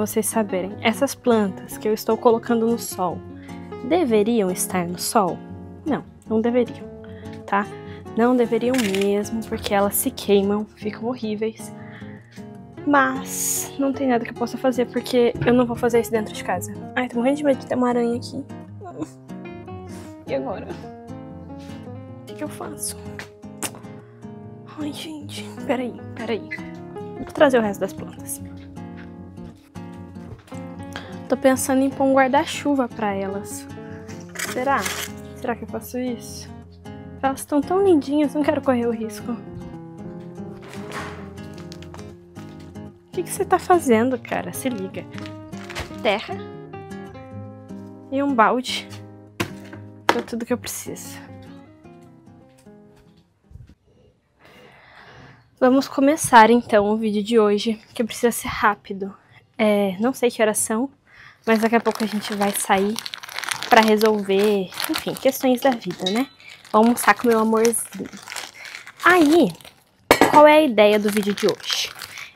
vocês saberem. Essas plantas que eu estou colocando no sol, deveriam estar no sol? Não, não deveriam, tá? Não deveriam mesmo, porque elas se queimam, ficam horríveis. Mas não tem nada que eu possa fazer, porque eu não vou fazer isso dentro de casa. Ai, tô morrendo de medo de ter uma aranha aqui. E agora? O que eu faço? Ai, gente, peraí. Vou trazer o resto das plantas. Tô pensando em pôr um guarda-chuva pra elas. Será? Será que eu faço isso? Elas estão tão lindinhas, não quero correr o risco. O que você tá fazendo, cara? Se liga. Terra. E um balde. É tudo que eu preciso. Vamos começar então o vídeo de hoje, que precisa ser rápido. Não sei que horas são, mas daqui a pouco a gente vai sair pra resolver, enfim, questões da vida, né? Vou almoçar com meu amorzinho. Aí, qual é a ideia do vídeo de hoje?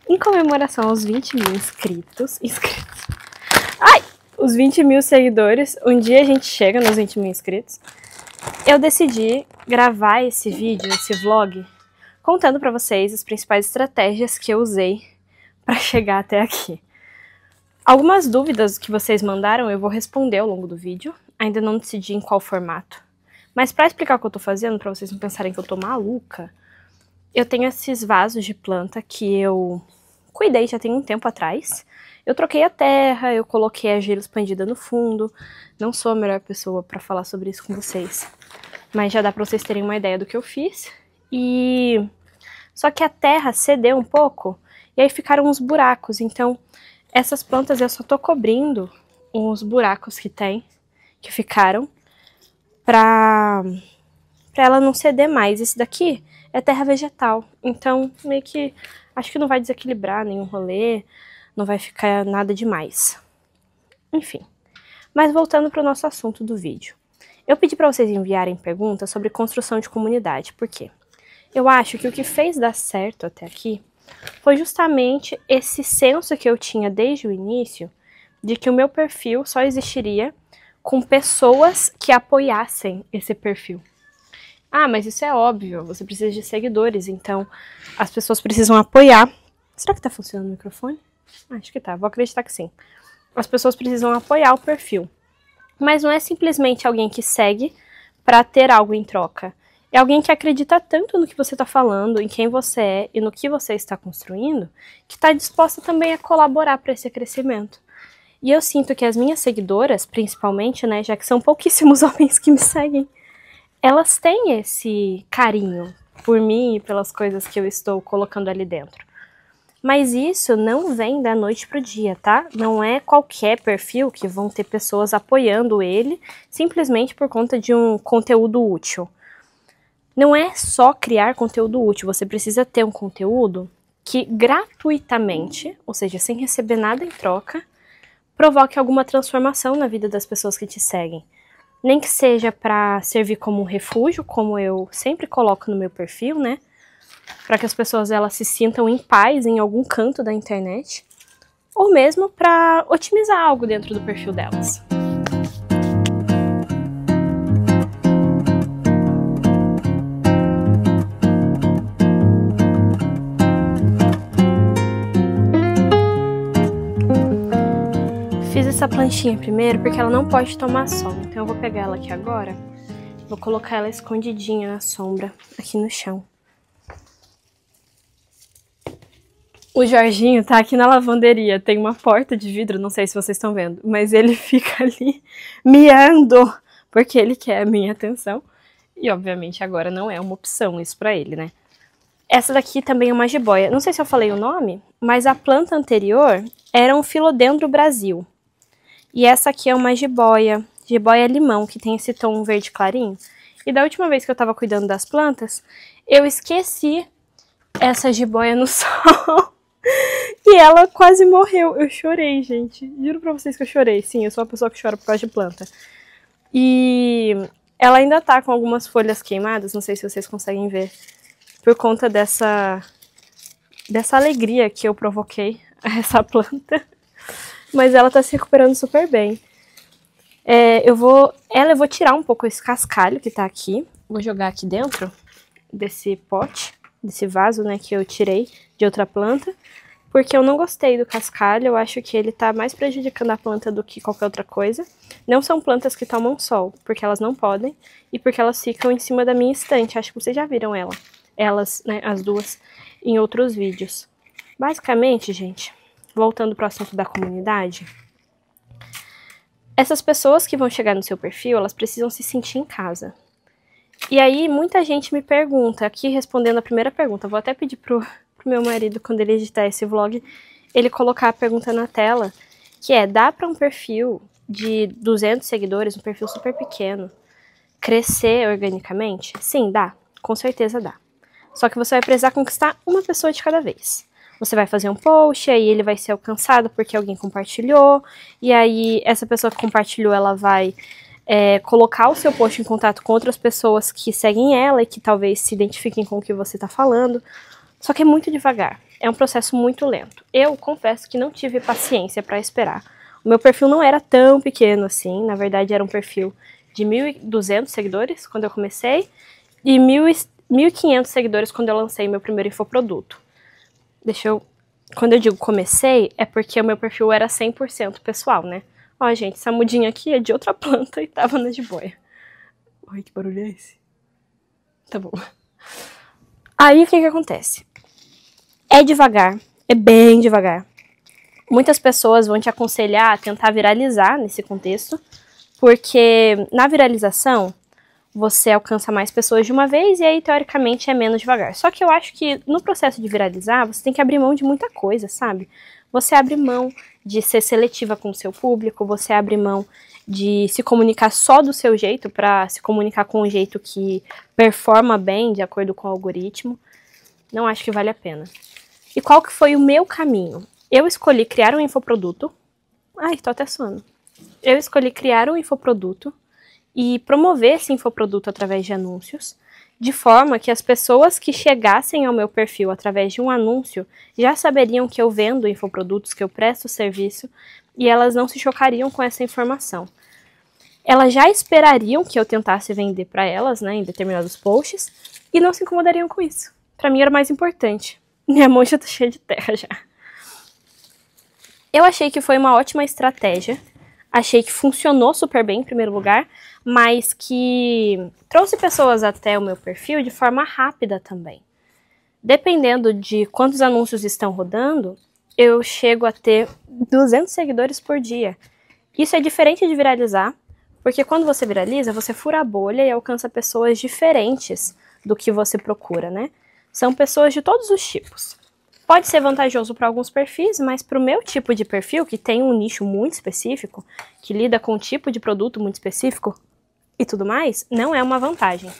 Em comemoração aos 20 mil inscritos. Ai! Os 20 mil seguidores. Um dia a gente chega nos 20 mil inscritos. Eu decidi gravar esse vídeo, esse vlog, contando pra vocês as principais estratégias que eu usei pra chegar até aqui. Algumas dúvidas que vocês mandaram eu vou responder ao longo do vídeo. Ainda não decidi em qual formato. Mas pra explicar o que eu tô fazendo, pra vocês não pensarem que eu tô maluca, eu tenho esses vasos de planta que eu cuidei já tem um tempo atrás. Eu troquei a terra, eu coloquei a argila expandida no fundo. Não sou a melhor pessoa pra falar sobre isso com vocês, mas já dá pra vocês terem uma ideia do que eu fiz. Só que a terra cedeu um pouco e aí ficaram uns buracos. Então, essas plantas eu só tô cobrindo os buracos que ficaram, pra ela não ceder mais. Esse daqui é terra vegetal, então meio que acho que não vai desequilibrar nenhum rolê, não vai ficar nada demais. Enfim, mas voltando para o nosso assunto do vídeo. Eu pedi para vocês enviarem perguntas sobre construção de comunidade, por quê? Eu acho que o que fez dar certo até aqui foi justamente esse senso que eu tinha desde o início de que o meu perfil só existiria com pessoas que apoiassem esse perfil. Ah, mas isso é óbvio, você precisa de seguidores, então as pessoas precisam apoiar. Será que tá funcionando o microfone? Acho que tá, vou acreditar que sim. As pessoas precisam apoiar o perfil. Mas não é simplesmente alguém que segue para ter algo em troca. É alguém que acredita tanto no que você está falando, em quem você é e no que você está construindo, que está disposta também a colaborar para esse crescimento. E eu sinto que as minhas seguidoras, principalmente, né, já que são pouquíssimos homens que me seguem, elas têm esse carinho por mim e pelas coisas que eu estou colocando ali dentro. Mas isso não vem da noite pro dia, tá? Não é qualquer perfil que vão ter pessoas apoiando ele simplesmente por conta de um conteúdo útil. Não é só criar conteúdo útil, você precisa ter um conteúdo que gratuitamente, ou seja, sem receber nada em troca, provoque alguma transformação na vida das pessoas que te seguem. Nem que seja para servir como um refúgio, como eu sempre coloco no meu perfil, né? Para que as pessoas elas se sintam em paz em algum canto da internet, ou mesmo para otimizar algo dentro do perfil delas. Fiz essa plantinha primeiro porque ela não pode tomar sol, então eu vou pegar ela aqui agora, vou colocar ela escondidinha na sombra, aqui no chão. O Jorginho tá aqui na lavanderia, tem uma porta de vidro, não sei se vocês estão vendo, mas ele fica ali miando, porque ele quer a minha atenção. E obviamente agora não é uma opção isso pra ele, né? Essa daqui também é uma jiboia, não sei se eu falei o nome, mas a planta anterior era um Philodendron Brasil. E essa aqui é uma jiboia limão, que tem esse tom verde clarinho. E da última vez que eu tava cuidando das plantas, eu esqueci essa jiboia no sol. E ela quase morreu. Eu chorei, gente. Juro pra vocês que eu chorei. Sim, eu sou uma pessoa que chora por causa de planta. E ela ainda tá com algumas folhas queimadas, não sei se vocês conseguem ver, por conta dessa alegria que eu provoquei a essa planta. Mas ela tá se recuperando super bem. Eu vou tirar um pouco esse cascalho que tá aqui. Vou jogar aqui dentro desse pote, desse vaso, né, que eu tirei de outra planta. Porque eu não gostei do cascalho, eu acho que ele tá mais prejudicando a planta do que qualquer outra coisa. Não são plantas que tomam sol, porque elas não podem, e porque elas ficam em cima da minha estante. Acho que vocês já viram elas, né, as duas, em outros vídeos. Basicamente, gente, voltando pro assunto da comunidade, essas pessoas que vão chegar no seu perfil, elas precisam se sentir em casa. E aí, muita gente me pergunta, aqui respondendo a primeira pergunta, vou até pedir pro meu marido, quando ele editar esse vlog, ele colocar a pergunta na tela, que é, dá pra um perfil de 200 seguidores, um perfil super pequeno, crescer organicamente? Sim, dá. Com certeza dá. Só que você vai precisar conquistar uma pessoa de cada vez. Você vai fazer um post, aí ele vai ser alcançado porque alguém compartilhou, e aí essa pessoa que compartilhou, ela vai colocar o seu post em contato com outras pessoas que seguem ela e que talvez se identifiquem com o que você tá falando. Só que é muito devagar, é um processo muito lento. Eu confesso que não tive paciência para esperar. O meu perfil não era tão pequeno assim, na verdade era um perfil de 1.200 seguidores quando eu comecei e 1.500 seguidores quando eu lancei meu primeiro infoproduto. Quando eu digo comecei, é porque o meu perfil era 100% pessoal, né? Ó, gente, essa mudinha aqui é de outra planta e tava na jiboia. Oi, que barulho é esse? Tá bom. Aí o que acontece? É devagar, é bem devagar. Muitas pessoas vão te aconselhar a tentar viralizar nesse contexto, porque na viralização você alcança mais pessoas de uma vez e aí teoricamente é menos devagar. Só que eu acho que no processo de viralizar você tem que abrir mão de muita coisa, sabe? Você abre mão de ser seletiva com o seu público, você abre mão de se comunicar só do seu jeito para se comunicar com um jeito que performa bem de acordo com o algoritmo. Não acho que vale a pena. E qual que foi o meu caminho? Eu escolhi criar um infoproduto. Ai, tô até suando. Eu escolhi criar um infoproduto e promover esse infoproduto através de anúncios, de forma que as pessoas que chegassem ao meu perfil através de um anúncio já saberiam que eu vendo infoprodutos, que eu presto serviço, e elas não se chocariam com essa informação. Elas já esperariam que eu tentasse vender para elas, né, em determinados posts, e não se incomodariam com isso. Pra mim era o mais importante. Minha mão já tá cheia de terra já. Eu achei que foi uma ótima estratégia. Achei que funcionou super bem em primeiro lugar, mas que trouxe pessoas até o meu perfil de forma rápida também. Dependendo de quantos anúncios estão rodando, eu chego a ter 200 seguidores por dia. Isso é diferente de viralizar, porque quando você viraliza, você fura a bolha e alcança pessoas diferentes do que você procura, né? São pessoas de todos os tipos. Pode ser vantajoso para alguns perfis, mas para o meu tipo de perfil, que tem um nicho muito específico, que lida com um tipo de produto muito específico e tudo mais, não é uma vantagem.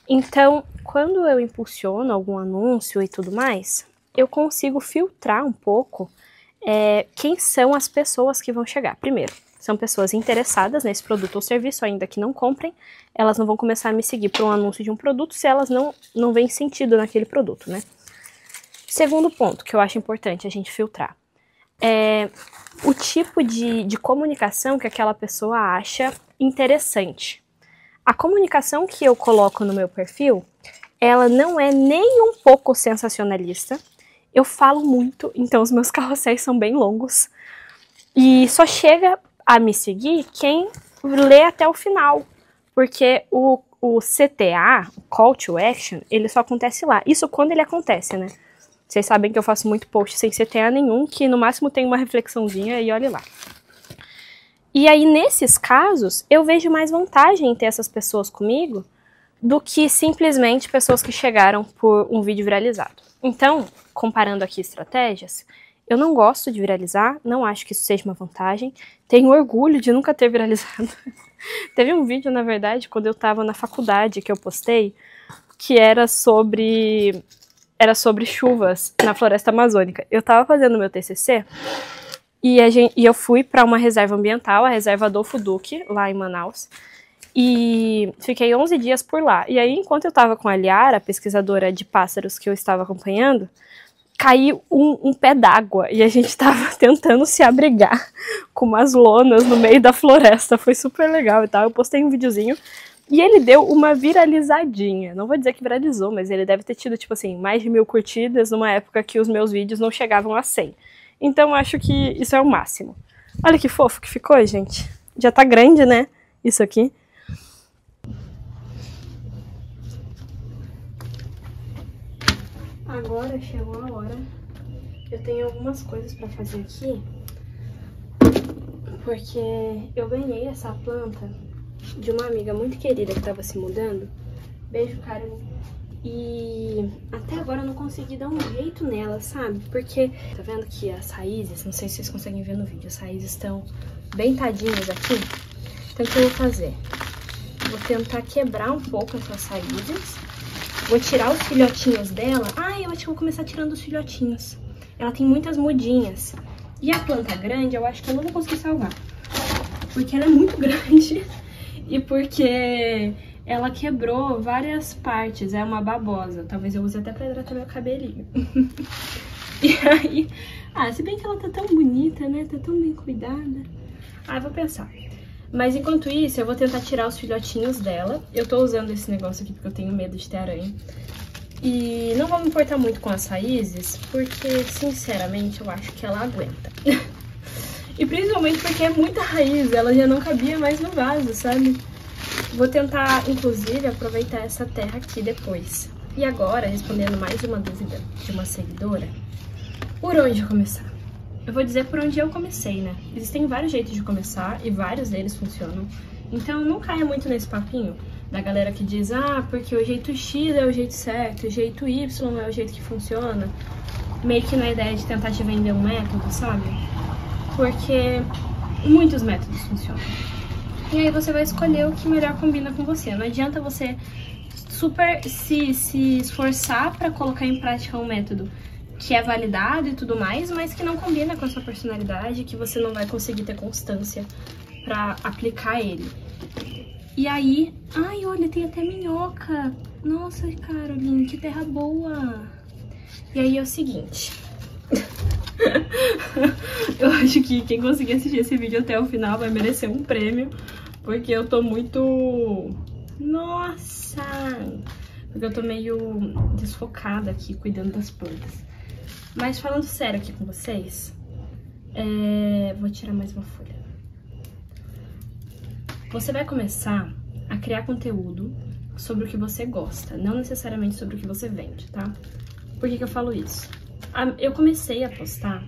Então, quando eu impulsiono algum anúncio e tudo mais, eu consigo filtrar um pouco quem são as pessoas que vão chegar. Primeiro, são pessoas interessadas nesse produto ou serviço, ainda que não comprem, elas não vão começar a me seguir por um anúncio de um produto se elas não veem sentido naquele produto, né? Segundo ponto que eu acho importante a gente filtrar é o tipo de comunicação que aquela pessoa acha interessante. A comunicação que eu coloco no meu perfil, ela não é nem um pouco sensacionalista. Eu falo muito, então os meus carrosséis são bem longos. E só chega a me seguir quem lê até o final. Porque o CTA, o Call to Action, ele só acontece lá. Isso quando ele acontece, né? Vocês sabem que eu faço muito post sem CTA nenhum, que no máximo tem uma reflexãozinha e olhe lá. E aí, nesses casos, eu vejo mais vantagem em ter essas pessoas comigo do que simplesmente pessoas que chegaram por um vídeo viralizado. Então, comparando aqui estratégias, eu não gosto de viralizar, não acho que isso seja uma vantagem, tenho orgulho de nunca ter viralizado. Teve um vídeo, na verdade, quando eu tava na faculdade, que eu postei, que era sobre chuvas na floresta amazônica. Eu tava fazendo meu TCC e eu fui para uma reserva ambiental, a reserva Adolfo Duque, lá em Manaus, e fiquei 11 dias por lá. E aí, enquanto eu tava com a Liara, a pesquisadora de pássaros que eu estava acompanhando, caiu um pé d'água e a gente tava tentando se abrigar com umas lonas no meio da floresta. Foi super legal e tal. Eu postei um videozinho e ele deu uma viralizadinha. Não vou dizer que viralizou, mas ele deve ter tido, tipo assim, mais de 1000 curtidas numa época que os meus vídeos não chegavam a 100. Então eu acho que isso é o máximo. Olha que fofo que ficou, gente. Já tá grande, né? Isso aqui. Agora chegou a hora. Eu tenho algumas coisas pra fazer aqui, porque eu ganhei essa planta de uma amiga muito querida que tava se mudando. Beijo, Karen. E até agora eu não consegui dar um jeito nela, sabe? Porque tá vendo que as raízes, não sei se vocês conseguem ver no vídeo, as raízes estão bem tadinhas aqui. Então o que eu vou fazer? Vou tentar quebrar um pouco essas raízes. Vou tirar os filhotinhos dela. Ah, eu acho que vou começar tirando os filhotinhos. Ela tem muitas mudinhas. E a planta grande, eu acho que eu não vou conseguir salvar. Porque ela é muito grande. E porque ela quebrou várias partes. É uma babosa. Talvez eu use até pra hidratar meu cabelinho. E aí... Ah, se bem que ela tá tão bonita, né? Tá tão bem cuidada. Ah, eu vou pensar. Mas enquanto isso, eu vou tentar tirar os filhotinhos dela. Eu tô usando esse negócio aqui porque eu tenho medo de ter aranha. E não vou me importar muito com as raízes, porque, sinceramente, eu acho que ela aguenta. E principalmente porque é muita raiz, ela já não cabia mais no vaso, sabe? Vou tentar, inclusive, aproveitar essa terra aqui depois. E agora, respondendo mais uma dúvida de uma seguidora, por onde começar? Eu vou dizer por onde eu comecei, né? Existem vários jeitos de começar e vários deles funcionam. Então não caia muito nesse papinho da galera que diz, ah, porque o jeito X é o jeito certo, o jeito Y é o jeito que funciona. Meio que na ideia de tentar te vender um método, sabe? Porque muitos métodos funcionam. E aí você vai escolher o que melhor combina com você. Não adianta você super se esforçar pra colocar em prática um método que é validado e tudo mais, mas que não combina com a sua personalidade, que você não vai conseguir ter constância pra aplicar ele. E aí... Ai, olha, tem até minhoca. Nossa, Caroline, que terra boa. E aí é o seguinte... Eu acho que quem conseguir assistir esse vídeo até o final vai merecer um prêmio, porque eu tô muito... Nossa! Porque eu tô meio desfocada aqui, cuidando das plantas. Mas falando sério aqui com vocês, vou tirar mais uma folha. Você vai começar a criar conteúdo sobre o que você gosta, não necessariamente sobre o que você vende, tá? Por que eu falo isso? Eu comecei a postar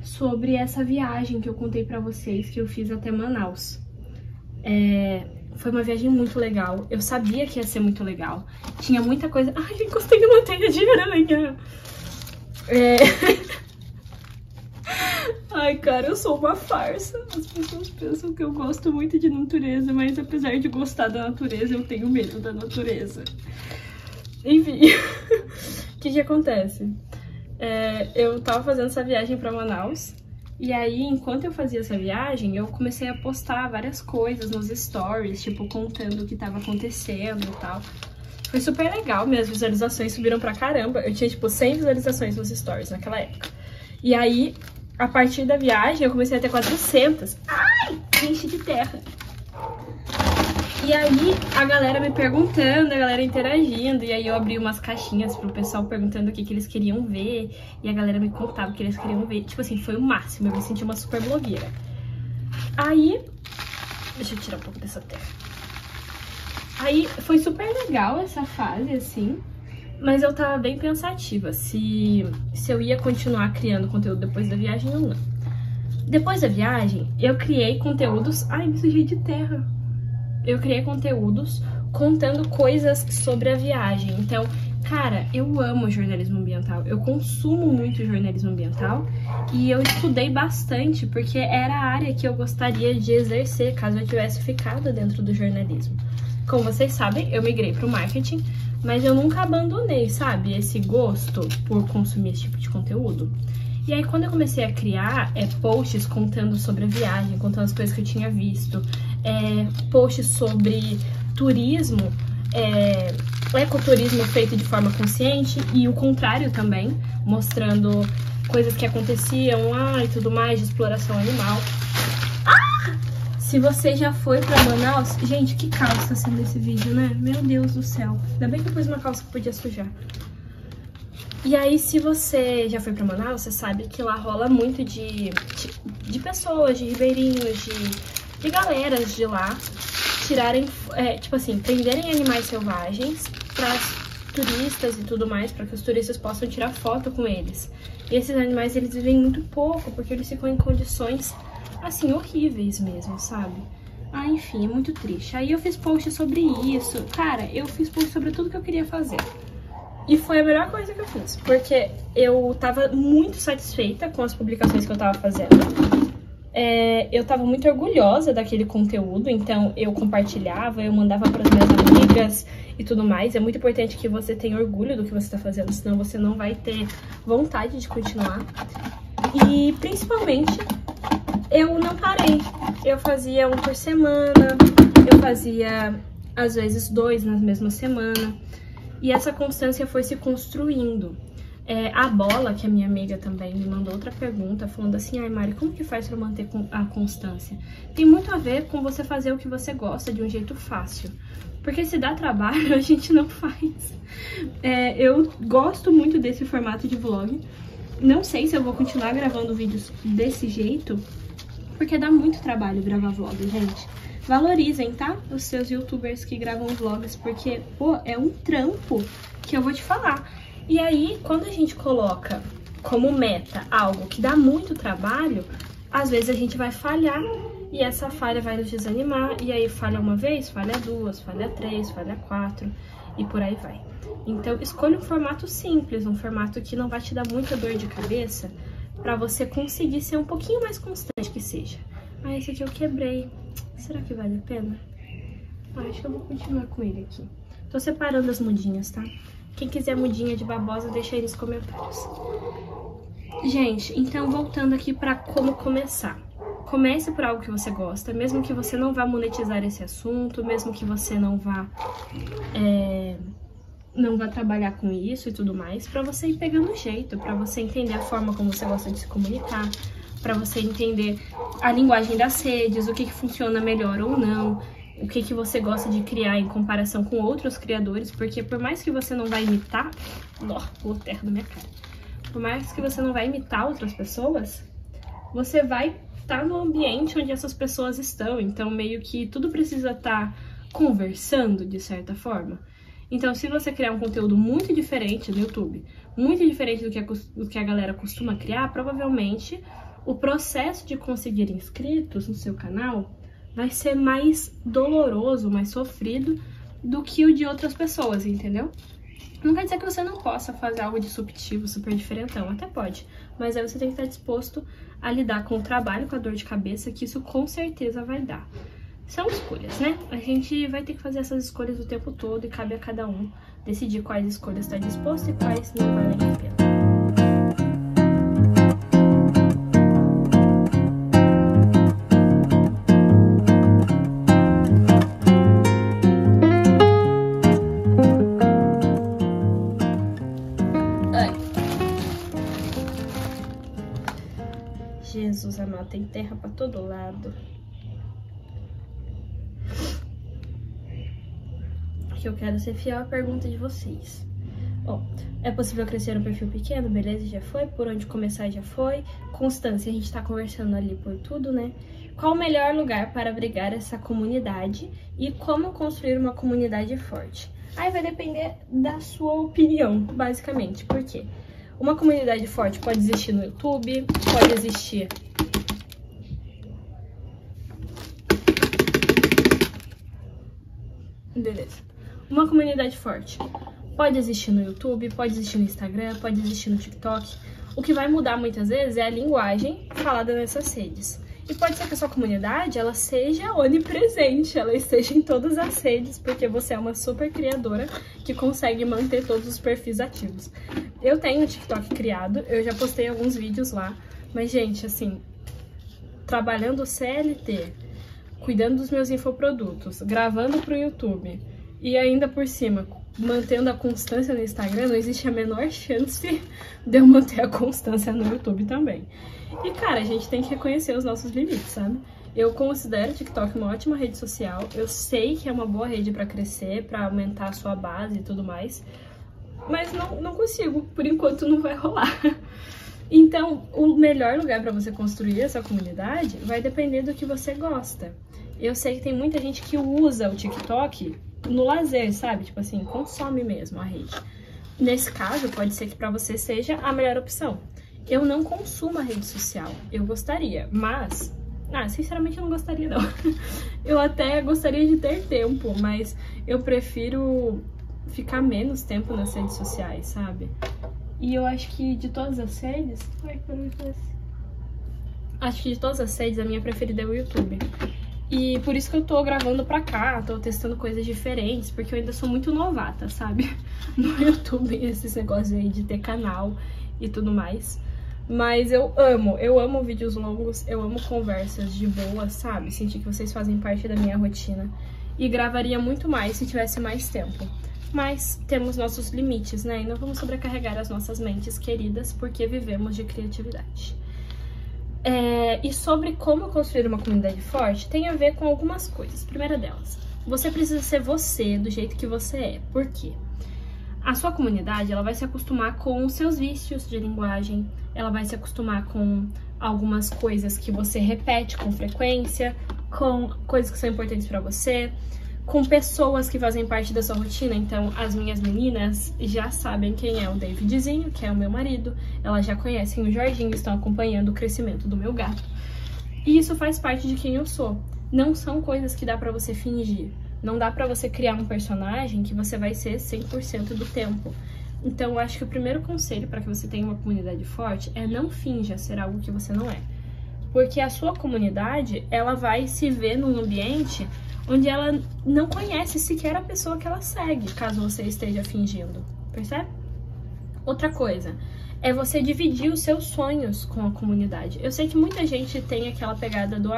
sobre essa viagem que eu contei pra vocês, que eu fiz até Manaus. Foi uma viagem muito legal, eu sabia que ia ser muito legal. Tinha muita coisa... Ai, eu encostei numa teia de aranha! Ai, cara, eu sou uma farsa. As pessoas pensam que eu gosto muito de natureza, mas apesar de gostar da natureza, eu tenho medo da natureza. Enfim, o que acontece? Eu tava fazendo essa viagem pra Manaus, e aí, enquanto eu fazia essa viagem, eu comecei a postar várias coisas nos stories, tipo, contando o que tava acontecendo e tal. Foi super legal, minhas visualizações subiram pra caramba. Eu tinha, tipo, 100 visualizações nos stories naquela época. E aí, a partir da viagem, eu comecei a ter 400. Ai, enche de terra. E aí, a galera me perguntando, a galera interagindo. E aí, eu abri umas caixinhas pro pessoal perguntando o que eles queriam ver. E a galera me contava o que eles queriam ver. Tipo assim, foi o máximo. Eu me senti uma super blogueira. Aí, deixa eu tirar um pouco dessa terra. Aí, foi super legal essa fase, assim. Mas eu tava bem pensativa se eu ia continuar criando conteúdo depois da viagem ou não. Depois da viagem, eu criei conteúdos... Ai, me sujei de terra. Eu criei conteúdos contando coisas sobre a viagem. Então, cara, eu amo jornalismo ambiental. Eu consumo muito jornalismo ambiental e eu estudei bastante porque era a área que eu gostaria de exercer caso eu tivesse ficado dentro do jornalismo. Como vocês sabem, eu migrei para o marketing, mas eu nunca abandonei, sabe, esse gosto por consumir esse tipo de conteúdo. E aí, quando eu comecei a criar posts contando sobre a viagem, contando as coisas que eu tinha visto, posts sobre turismo, ecoturismo feito de forma consciente e o contrário também, mostrando coisas que aconteciam e tudo mais, de exploração animal. Se você já foi pra Manaus... Gente, que caos tá sendo esse vídeo, né? Meu Deus do céu. Ainda bem que eu pus uma calça que podia sujar. E aí, se você já foi pra Manaus, você sabe que lá rola muito de pessoas, de ribeirinhos, de galeras de lá tirarem, tipo assim, prenderem animais selvagens para turistas e tudo mais, para que os turistas possam tirar foto com eles. E esses animais, eles vivem muito pouco, porque eles ficam em condições, assim, horríveis mesmo, sabe? Enfim, é muito triste. Aí eu fiz post sobre isso. Cara, eu fiz post sobre tudo que eu queria fazer. E foi a melhor coisa que eu fiz, porque eu tava muito satisfeita com as publicações que eu tava fazendo. Eu tava muito orgulhosa daquele conteúdo, então eu compartilhava, eu mandava para as minhas amigas e tudo mais. É muito importante que você tenha orgulho do que você tá fazendo, senão você não vai ter vontade de continuar. E principalmente, eu não parei. Eu fazia um por semana, eu fazia às vezes 2 na mesma semana. E essa constância foi se construindo. A Bola, que é minha amiga também, me mandou outra pergunta, falando assim: ai, Mari, como que faz pra manter a constância? Tem muito a ver com você fazer o que você gosta de um jeito fácil. Porque se dá trabalho, a gente não faz. Eu gosto muito desse formato de vlog. Não sei se eu vou continuar gravando vídeos desse jeito, porque dá muito trabalho gravar vlog, gente. Valorizem, tá? Os seus youtubers que gravam vlogs, porque, pô, é um trampo que eu vou te falar. E aí, quando a gente coloca como meta algo que dá muito trabalho, às vezes a gente vai falhar e essa falha vai nos desanimar. E aí falha uma vez, falha 2, falha 3, falha 4 e por aí vai. Então, escolha um formato simples, um formato que não vai te dar muita dor de cabeça, pra você conseguir ser um pouquinho mais constante que seja. Esse aqui eu quebrei. Será que vale a pena? Acho que eu vou continuar com ele aqui. Tô separando as mudinhas, tá? Quem quiser mudinha de babosa, deixa aí nos comentários. Gente, então voltando aqui pra como começar. Comece por algo que você gosta, mesmo que você não vá monetizar esse assunto, mesmo que você não vá trabalhar com isso e tudo mais, pra você ir pegando o jeito, pra você entender a forma como você gosta de se comunicar, pra você entender a linguagem das redes, o que funciona melhor ou não, o que você gosta de criar em comparação com outros criadores, porque por mais que você não vai imitar... Pulou terra na minha cara. Por mais que você não vai imitar outras pessoas, você vai estar no ambiente onde essas pessoas estão, então meio que tudo precisa estar conversando de certa forma. Então, se você criar um conteúdo muito diferente no YouTube, muito diferente do que a galera costuma criar, provavelmente o processo de conseguir inscritos no seu canal vai ser mais doloroso, mais sofrido do que o de outras pessoas, entendeu? Não quer dizer que você não possa fazer algo disruptivo, super diferentão, até pode, mas aí você tem que estar disposto a lidar com o trabalho, com a dor de cabeça, que isso com certeza vai dar. São escolhas, né? A gente vai ter que fazer essas escolhas o tempo todo e cabe a cada um decidir quais escolhas está disposto e quais não valem a pena. Jesus amado, tem terra pra todo lado. Que eu quero ser fiel à pergunta de vocês. É possível crescer um perfil pequeno? Beleza, já foi. Por onde começar, já foi. Constância, a gente tá conversando ali por tudo, né? Qual o melhor lugar para abrigar essa comunidade e como construir uma comunidade forte? Aí vai depender da sua opinião, basicamente. Por quê? Uma comunidade forte pode existir no YouTube, pode existir... Beleza. Uma comunidade forte pode existir no YouTube, pode existir no Instagram, pode existir no TikTok. O que vai mudar muitas vezes é a linguagem falada nessas redes. E pode ser que a sua comunidade, ela seja onipresente, ela esteja em todas as redes, porque você é uma super criadora que consegue manter todos os perfis ativos. Eu tenho um TikTok criado, eu já postei alguns vídeos lá, mas, gente, assim, trabalhando CLT, cuidando dos meus infoprodutos, gravando pro YouTube, E ainda por cima, mantendo a constância no Instagram, não existe a menor chance de eu manter a constância no YouTube também. E, cara, a gente tem que reconhecer os nossos limites, sabe? Eu considero o TikTok uma ótima rede social. Eu sei que é uma boa rede pra crescer, pra aumentar a sua base e tudo mais. Mas não consigo. Por enquanto não vai rolar. Então, o melhor lugar pra você construir essa comunidade vai depender do que você gosta. Eu sei que tem muita gente que usa o TikTok no lazer, sabe? Tipo assim, consome mesmo a rede. Nesse caso, pode ser que pra você seja a melhor opção. Eu não consumo a rede social. Eu gostaria, mas... sinceramente eu não gostaria não. Eu até gostaria de ter tempo, mas eu prefiro ficar menos tempo nas redes sociais, sabe? E eu acho que de todas as redes... Acho que de todas as redes a minha preferida é o YouTube. E por isso que eu tô gravando pra cá, tô testando coisas diferentes, porque eu ainda sou muito novata, sabe? No YouTube, esses negócios aí de ter canal e tudo mais. Mas eu amo vídeos longos, eu amo conversas de boa, sabe? Sentir que vocês fazem parte da minha rotina. E gravaria muito mais se tivesse mais tempo. Mas temos nossos limites, né? E não vamos sobrecarregar as nossas mentes queridas, porque vivemos de criatividade. E sobre como construir uma comunidade forte, tem a ver com algumas coisas. Primeira delas, você precisa ser você, do jeito que você é. Por quê? A sua comunidade, ela vai se acostumar com os seus vícios de linguagem, ela vai se acostumar com algumas coisas que você repete com frequência, com coisas que são importantes pra você, com pessoas que fazem parte da sua rotina. Então, as minhas meninas já sabem quem é o Davidzinho, que é o meu marido, elas já conhecem o Jorginho, estão acompanhando o crescimento do meu gato. E isso faz parte de quem eu sou. Não são coisas que dá pra você fingir. Não dá pra você criar um personagem que você vai ser 100% do tempo. Então, eu acho que o primeiro conselho para que você tenha uma comunidade forte é não finja ser algo que você não é. Porque a sua comunidade, ela vai se ver num ambiente onde ela não conhece sequer a pessoa que ela segue, caso você esteja fingindo, percebe? Outra coisa é você dividir os seus sonhos com a comunidade. Eu sei que muita gente tem aquela pegada do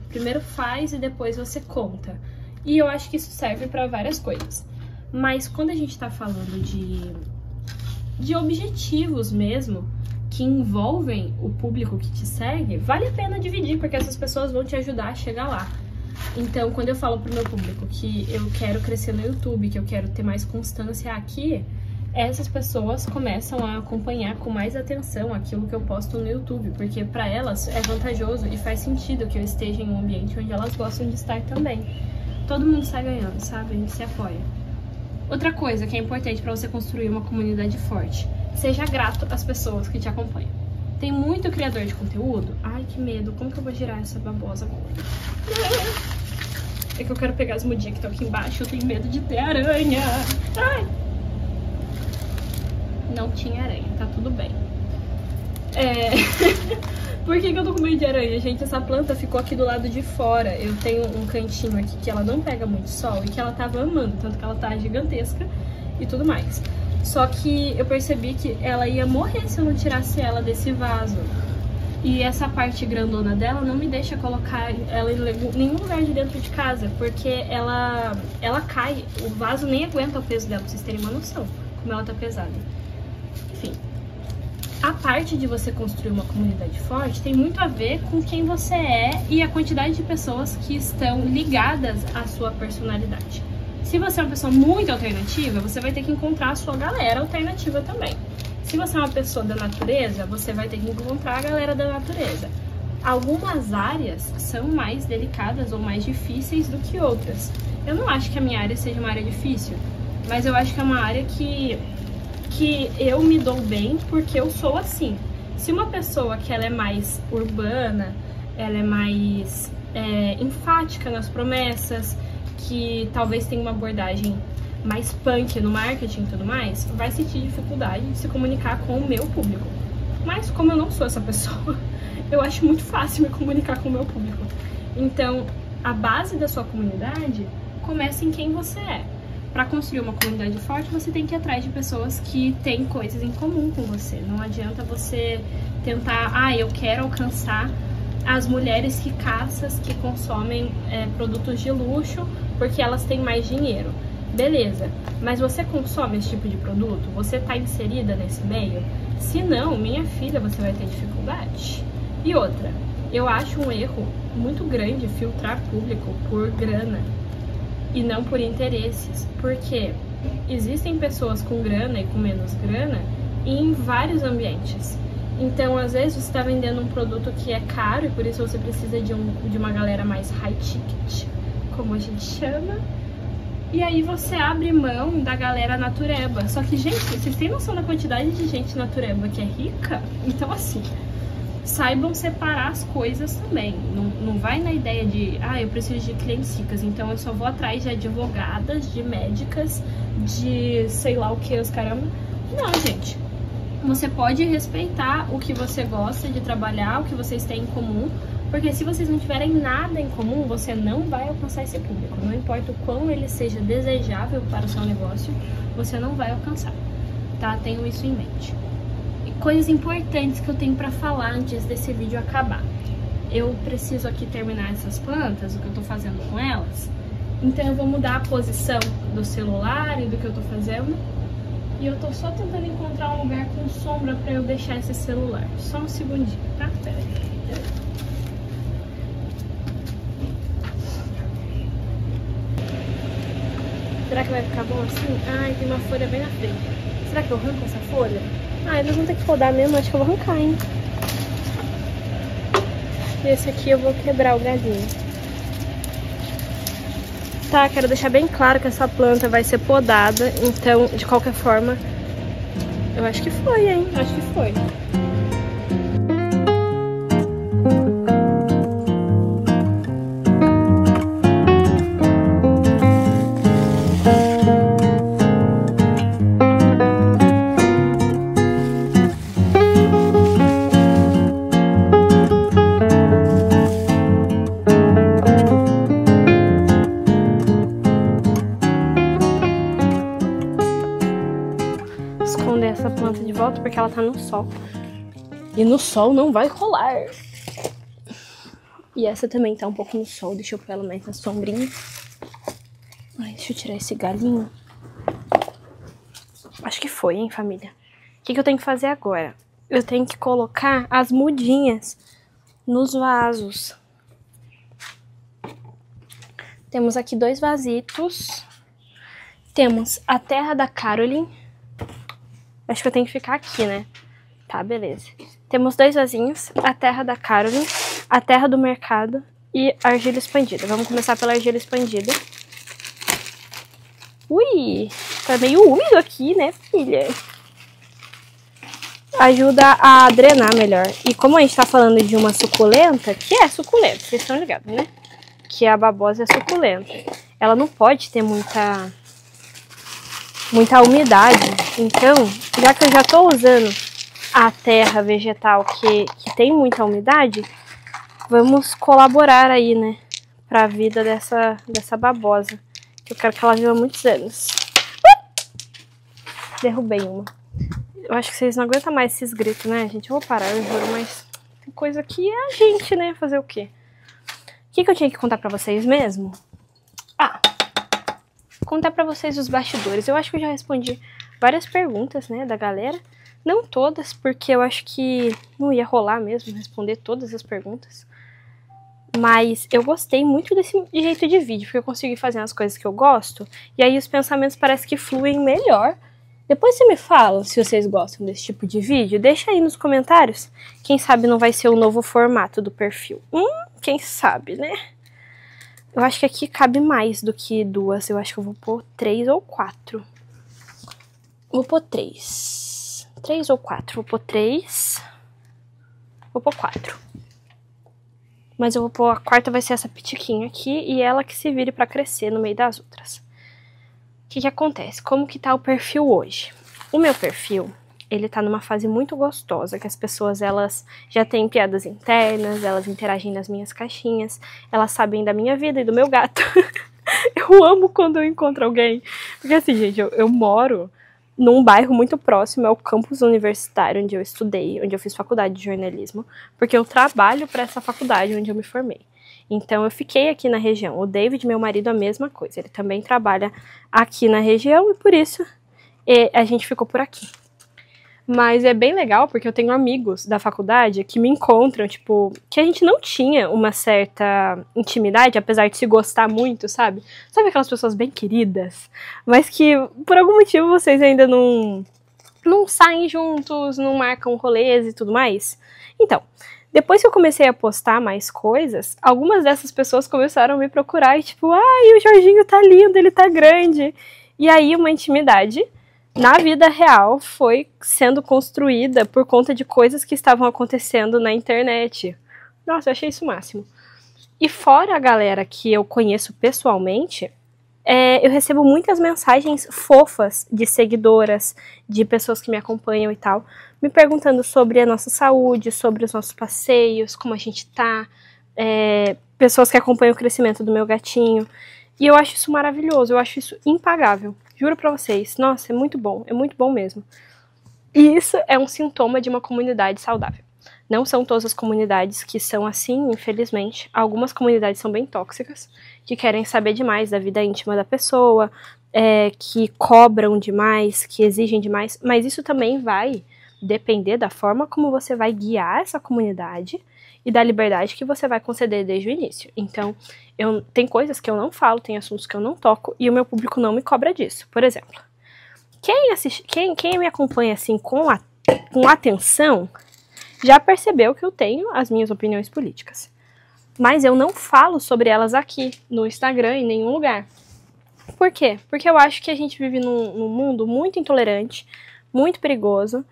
primeiro faz e depois você conta. E eu acho que isso serve para várias coisas. Mas quando a gente tá falando de objetivos mesmo, que envolvem o público que te segue, vale a pena dividir, porque essas pessoas vão te ajudar a chegar lá. Então, quando eu falo pro meu público que eu quero crescer no YouTube, que eu quero ter mais constância aqui, essas pessoas começam a acompanhar com mais atenção aquilo que eu posto no YouTube, porque pra elas é vantajoso e faz sentido que eu esteja em um ambiente onde elas gostam de estar também. Todo mundo sai ganhando, sabe? A gente se apoia. Outra coisa que é importante pra você construir uma comunidade forte: seja grato às pessoas que te acompanham. Tem muito criador de conteúdo. Ai, que medo. Como que eu vou girar essa babosa agora? É que eu quero pegar as mudinhas que estão aqui embaixo. Eu tenho medo de ter aranha. Ai. Não tinha aranha, tá tudo bem. Por que eu tô com medo de aranha, gente? Essa planta ficou aqui do lado de fora. Eu tenho um cantinho aqui que ela não pega muito sol e que ela tava amando, tanto que ela tá gigantesca e tudo mais. Só que eu percebi que ela ia morrer se eu não tirasse ela desse vaso. E essa parte grandona dela não me deixa colocar ela em nenhum lugar de dentro de casa, porque ela cai, o vaso nem aguenta o peso dela, pra vocês terem uma noção como ela tá pesada. Enfim, a parte de você construir uma comunidade forte tem muito a ver com quem você é e a quantidade de pessoas que estão ligadas à sua personalidade. Se você é uma pessoa muito alternativa, você vai ter que encontrar a sua galera alternativa também. Se você é uma pessoa da natureza, você vai ter que encontrar a galera da natureza. Algumas áreas são mais delicadas ou mais difíceis do que outras. Eu não acho que a minha área seja uma área difícil, mas eu acho que é uma área que eu me dou bem porque eu sou assim. Se uma pessoa que ela é mais urbana, ela é mais enfática nas promessas, que talvez tenha uma abordagem mais punk no marketing e tudo mais, vai sentir dificuldade de se comunicar com o meu público. Mas como eu não sou essa pessoa, eu acho muito fácil me comunicar com o meu público. Então, a base da sua comunidade começa em quem você é. Para construir uma comunidade forte, você tem que ir atrás de pessoas que têm coisas em comum com você. Não adianta você tentar, eu quero alcançar as mulheres ricaças que consomem produtos de luxo porque elas têm mais dinheiro. Beleza, mas você consome esse tipo de produto? Você tá inserida nesse meio? Se não, minha filha, você vai ter dificuldade. E outra, eu acho um erro muito grande filtrar público por grana e não por interesses, porque existem pessoas com grana e com menos grana em vários ambientes. Então, às vezes, você está vendendo um produto que é caro e por isso você precisa de uma galera mais high ticket, como a gente chama. E aí você abre mão da galera natureba. Só que, gente, vocês têm noção da quantidade de gente natureba que é rica? Então, assim, saibam separar as coisas também. Não vai na ideia de, eu preciso de clientes ricas, então eu só vou atrás de advogadas, de médicas, de sei lá o que, os caramba. Não, gente. Você pode respeitar o que você gosta de trabalhar, o que vocês têm em comum, porque se vocês não tiverem nada em comum, você não vai alcançar esse público. Não importa o quão ele seja desejável para o seu negócio, você não vai alcançar, tá? Tenham isso em mente. E coisas importantes que eu tenho pra falar antes desse vídeo acabar. Eu preciso aqui terminar essas plantas, o que eu tô fazendo com elas. Então eu vou mudar a posição do celular e do que eu tô fazendo. E eu tô só tentando encontrar um lugar com sombra pra eu deixar esse celular. Só um segundinho, tá? Pera aí. Será que vai ficar bom assim? Ai, tem uma folha bem na frente. Será que eu arranco essa folha? Eles vão ter que podar mesmo, acho que eu vou arrancar, hein? E esse aqui eu vou quebrar o galhinho. Tá, quero deixar bem claro que essa planta vai ser podada, então, de qualquer forma, eu acho que foi, hein? Acho que foi. Esconder essa planta de volta porque ela tá no sol. E no sol não vai rolar. E essa também tá um pouco no sol. Deixa eu pôr ela mais na sombrinha. Deixa eu tirar esse galinho. Acho que foi, hein, família? O que eu tenho que fazer agora? Eu tenho que colocar as mudinhas nos vasos. Temos aqui 2 vasitos. Temos a terra da Caroline. Acho que eu tenho que ficar aqui, né? Tá, beleza. Temos 2 vasinhos, a terra da Caroline, a terra do mercado e a argila expandida. Vamos começar pela argila expandida. Ui, tá meio úmido aqui, né, filha? Ajuda a drenar melhor. E como a gente tá falando de uma suculenta, que é suculenta, vocês estão ligados, né? Que a babosa é suculenta. Ela não pode ter muita umidade. Então, já que eu já tô usando a terra vegetal que tem muita umidade, vamos colaborar aí, né, pra vida dessa babosa. Que eu quero que ela viva muitos anos. Derrubei uma. Eu acho que vocês não aguentam mais esses gritos, né, gente? Eu vou parar, eu juro, mas tem coisa que é a gente, né, fazer o quê? O que eu tinha que contar pra vocês mesmo? Contar pra vocês os bastidores. Eu acho que eu já respondi várias perguntas, né, da galera. Não todas, porque eu acho que não ia rolar mesmo responder todas as perguntas. Mas eu gostei muito desse jeito de vídeo, porque eu consegui fazer as coisas que eu gosto. E aí os pensamentos parecem que fluem melhor. Depois você me fala se vocês gostam desse tipo de vídeo. Deixa aí nos comentários. Quem sabe não vai ser o novo formato do perfil. Quem sabe, né? Eu acho que aqui cabe mais do que 2. Eu acho que eu vou pôr 3 ou 4. Vou pôr 3. 3 ou 4. Vou pôr 3. Vou pôr 4. Mas eu vou pôr a quarta, vai ser essa pitiquinha aqui. E ela que se vire pra crescer no meio das outras. O que acontece? Como que tá o perfil hoje? O meu perfil, ele tá numa fase muito gostosa, que as pessoas, elas já têm piadas internas, elas interagem nas minhas caixinhas, elas sabem da minha vida e do meu gato. Eu amo quando eu encontro alguém. Porque assim, gente, eu moro num bairro muito próximo ao campus universitário onde eu estudei, onde eu fiz faculdade de jornalismo, porque eu trabalho para essa faculdade onde eu me formei. Então eu fiquei aqui na região. O David, meu marido, a mesma coisa. Ele também trabalha aqui na região e por isso a gente ficou por aqui. Mas é bem legal porque eu tenho amigos da faculdade que me encontram, tipo, que a gente não tinha uma certa intimidade, apesar de se gostar muito, sabe? Sabe aquelas pessoas bem queridas, mas que por algum motivo vocês ainda não saem juntos, não marcam rolês e tudo mais? Então, depois que eu comecei a postar mais coisas, algumas dessas pessoas começaram a me procurar e tipo, ai, o Jorginho tá lindo, ele tá grande. E aí uma intimidade na vida real foi sendo construída por conta de coisas que estavam acontecendo na internet. Nossa, eu achei isso o máximo. E fora a galera que eu conheço pessoalmente, eu recebo muitas mensagens fofas de seguidoras, de pessoas que me acompanham e tal, me perguntando sobre a nossa saúde, sobre os nossos passeios, como a gente tá, pessoas que acompanham o crescimento do meu gatinho. E eu acho isso maravilhoso, eu acho isso impagável. Juro pra vocês, nossa, é muito bom mesmo. E isso é um sintoma de uma comunidade saudável. Não são todas as comunidades que são assim, infelizmente. Algumas comunidades são bem tóxicas, que querem saber demais da vida íntima da pessoa, que cobram demais, que exigem demais. Mas isso também vai depender da forma como você vai guiar essa comunidade e da liberdade que você vai conceder desde o início. Então, tem coisas que eu não falo, tem assuntos que eu não toco, e o meu público não me cobra disso. Por exemplo, quem me acompanha assim com atenção já percebeu que eu tenho as minhas opiniões políticas. Mas eu não falo sobre elas aqui, no Instagram, em nenhum lugar. Por quê? Porque eu acho que a gente vive num mundo muito intolerante, muito perigoso,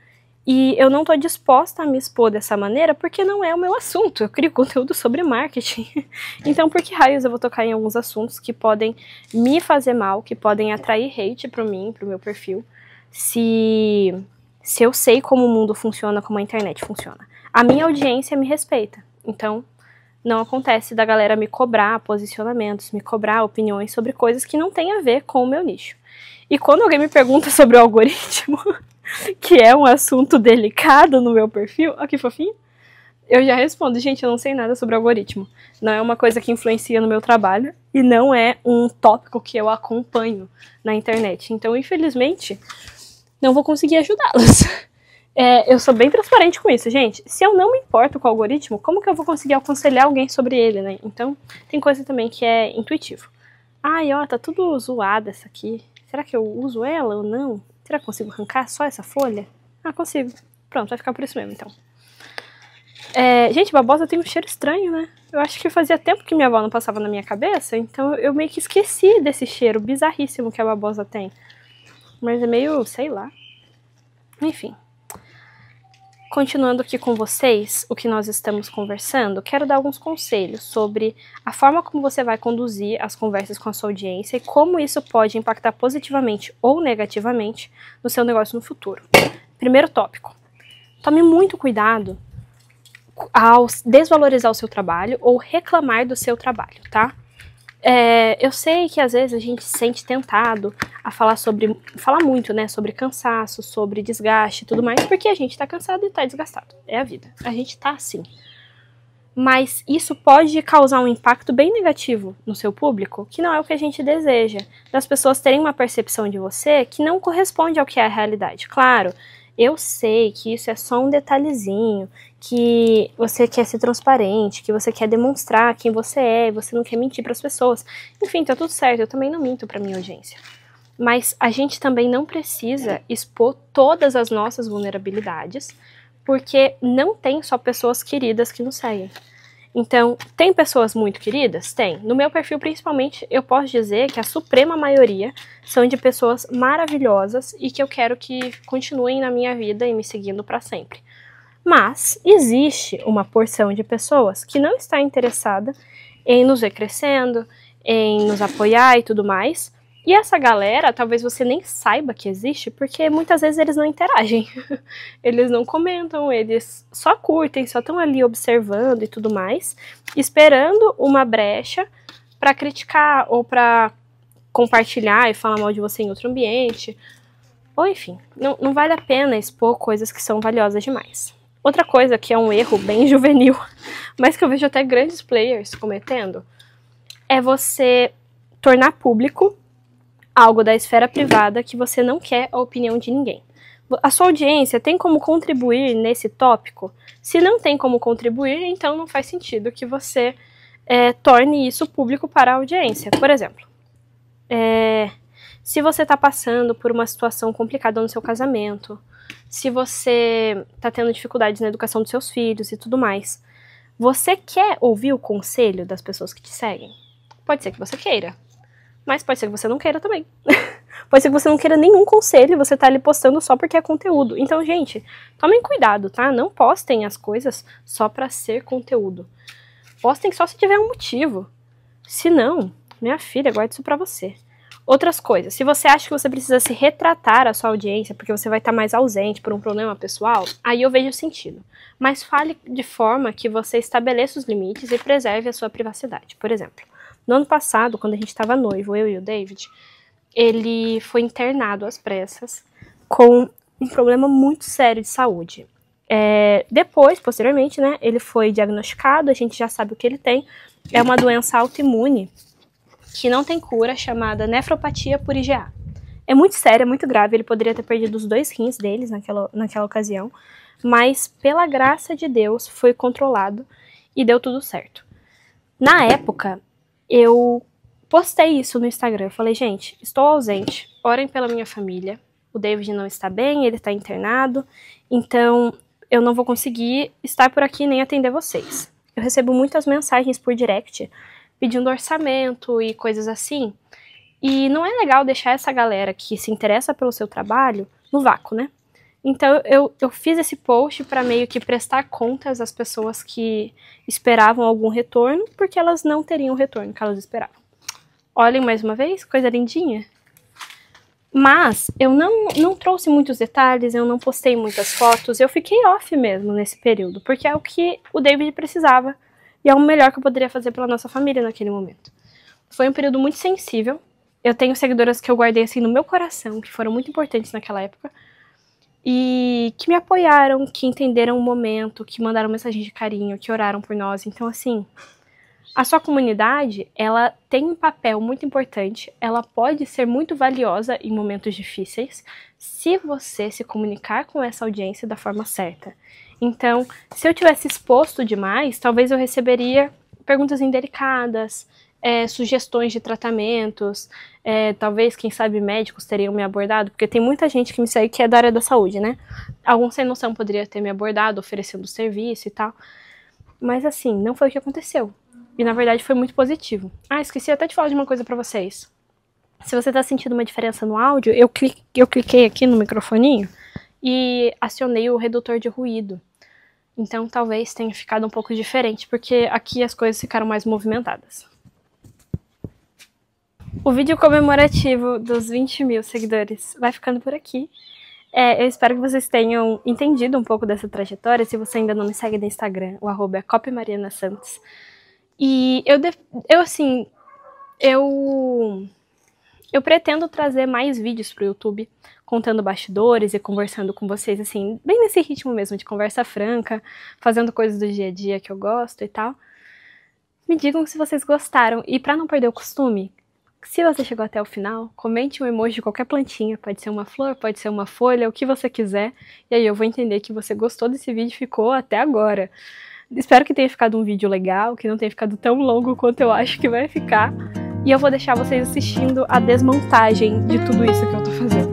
e eu não tô disposta a me expor dessa maneira porque não é o meu assunto. Eu crio conteúdo sobre marketing. Então, por que raios eu vou tocar em alguns assuntos que podem me fazer mal, que podem atrair hate pro meu perfil, se eu sei como o mundo funciona, como a internet funciona? A minha audiência me respeita. Então, não acontece da galera me cobrar posicionamentos, me cobrar opiniões sobre coisas que não têm a ver com o meu nicho. E quando alguém me pergunta sobre o algoritmo, que é um assunto delicado no meu perfil, ó que fofinho, eu já respondo, gente, eu não sei nada sobre algoritmo. Não é uma coisa que influencia no meu trabalho e não é um tópico que eu acompanho na internet. Então, infelizmente, não vou conseguir ajudá-los. Eu sou bem transparente com isso, gente. Se eu não me importo com o algoritmo, como que eu vou conseguir aconselhar alguém sobre ele, né? Então, tem coisa também que é intuitivo. Ai, ó, tá tudo zoada essa aqui. Será que eu uso ela ou não? Será que eu consigo arrancar só essa folha? Ah, consigo. Pronto, vai ficar por isso mesmo, então. Gente, babosa tem um cheiro estranho, né? Eu acho que fazia tempo que minha avó não passava na minha cabeça, então eu meio que esqueci desse cheiro bizarríssimo que a babosa tem. Mas é meio, sei lá. Enfim. Continuando aqui com vocês, o que nós estamos conversando, quero dar alguns conselhos sobre a forma como você vai conduzir as conversas com a sua audiência e como isso pode impactar positivamente ou negativamente no seu negócio no futuro. Primeiro tópico. Tome muito cuidado ao desvalorizar o seu trabalho ou reclamar do seu trabalho, tá? Eu sei que às vezes a gente se sente tentado a falar muito, né, sobre cansaço, sobre desgaste e tudo mais, porque a gente tá cansado e tá desgastado. É a vida. A gente tá assim. Mas isso pode causar um impacto bem negativo no seu público, que não é o que a gente deseja. Das pessoas terem uma percepção de você que não corresponde ao que é a realidade. Claro, eu sei que isso é só um detalhezinho, que você quer ser transparente, que você quer demonstrar quem você é, você não quer mentir para as pessoas. Enfim, tá tudo certo, eu também não minto para minha audiência. Mas a gente também não precisa expor todas as nossas vulnerabilidades, porque não tem só pessoas queridas que nos seguem. Então, tem pessoas muito queridas? Tem. No meu perfil, principalmente, eu posso dizer que a suprema maioria são de pessoas maravilhosas e que eu quero que continuem na minha vida e me seguindo para sempre. Mas existe uma porção de pessoas que não está interessada em nos ver crescendo, em nos apoiar e tudo mais. E essa galera, talvez você nem saiba que existe, porque muitas vezes eles não interagem. Eles não comentam, eles só curtem, só estão ali observando e tudo mais, esperando uma brecha para criticar ou para compartilhar e falar mal de você em outro ambiente. Ou enfim, não vale a pena expor coisas que são valiosas demais. Outra coisa que é um erro bem juvenil, mas que eu vejo até grandes players cometendo, é você tornar público algo da esfera privada que você não quer a opinião de ninguém. A sua audiência tem como contribuir nesse tópico? Se não tem como contribuir, então não faz sentido que você torne isso público para a audiência. Por exemplo, se você está passando por uma situação complicada no seu casamento, se você está tendo dificuldades na educação dos seus filhos e tudo mais, você quer ouvir o conselho das pessoas que te seguem? Pode ser que você queira, mas pode ser que você não queira também. Pode ser que você não queira nenhum conselho e você tá ali postando só porque é conteúdo. Então, gente, tomem cuidado, tá? Não postem as coisas só pra ser conteúdo. Postem só se tiver um motivo. Se não, minha filha, guarde isso pra você. Outras coisas, se você acha que você precisa se retratar à sua audiência porque você vai estar mais ausente por um problema pessoal, aí eu vejo sentido. Mas fale de forma que você estabeleça os limites e preserve a sua privacidade. Por exemplo, no ano passado, quando a gente estava noivo, eu e o David, ele foi internado às pressas com um problema muito sério de saúde. Depois, posteriormente, né, ele foi diagnosticado, a gente já sabe o que ele tem. É uma doença autoimune que não tem cura, chamada nefropatia por IgA. É muito sério, é muito grave, ele poderia ter perdido os 2 rins deles naquela ocasião, mas pela graça de Deus foi controlado e deu tudo certo. Na época, eu postei isso no Instagram, eu falei, gente, estou ausente, orem pela minha família, o David não está bem, ele está internado, então eu não vou conseguir estar por aqui nem atender vocês. Eu recebo muitas mensagens por direct, pedindo orçamento e coisas assim, e não é legal deixar essa galera que se interessa pelo seu trabalho no vácuo, né? Então eu fiz esse post para meio que prestar contas às pessoas que esperavam algum retorno, porque elas não teriam o retorno que elas esperavam. Olhem mais uma vez, coisa lindinha. Mas eu não trouxe muitos detalhes, eu não postei muitas fotos, eu fiquei off mesmo nesse período, porque é o que o David precisava e é o melhor que eu poderia fazer pela nossa família naquele momento. Foi um período muito sensível, eu tenho seguidoras que eu guardei assim no meu coração, que foram muito importantes naquela época, e que me apoiaram, que entenderam o momento, que mandaram mensagem de carinho, que oraram por nós. Então, assim, a sua comunidade, ela tem um papel muito importante, ela pode ser muito valiosa em momentos difíceis, se você se comunicar com essa audiência da forma certa. Então, se eu tivesse exposto demais, talvez eu receberia perguntas indelicadas, sugestões de tratamentos, talvez, quem sabe, médicos teriam me abordado, porque tem muita gente que me segue que é da área da saúde, né? Algum sem noção poderia ter me abordado, oferecendo serviço e tal, mas assim, não foi o que aconteceu. E na verdade foi muito positivo. Ah, esqueci até de falar de uma coisa pra vocês. Se você tá sentindo uma diferença no áudio, eu cliquei aqui no microfoninho e acionei o redutor de ruído. Então talvez tenha ficado um pouco diferente, porque aqui as coisas ficaram mais movimentadas. O vídeo comemorativo dos 20 mil seguidores vai ficando por aqui. Eu espero que vocês tenham entendido um pouco dessa trajetória. Se você ainda não me segue no Instagram, o @ é copymarianasantos. E eu pretendo trazer mais vídeos pro YouTube, contando bastidores e conversando com vocês, assim, bem nesse ritmo mesmo, de conversa franca, fazendo coisas do dia a dia que eu gosto e tal. Me digam se vocês gostaram. E pra não perder o costume, se você chegou até o final, comente um emoji de qualquer plantinha, pode ser uma flor, pode ser uma folha, o que você quiser, e aí eu vou entender que você gostou desse vídeo e ficou até agora. Espero que tenha ficado um vídeo legal, que não tenha ficado tão longo quanto eu acho que vai ficar, e eu vou deixar vocês assistindo a desmontagem de tudo isso que eu tô fazendo.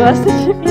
gosta de mim.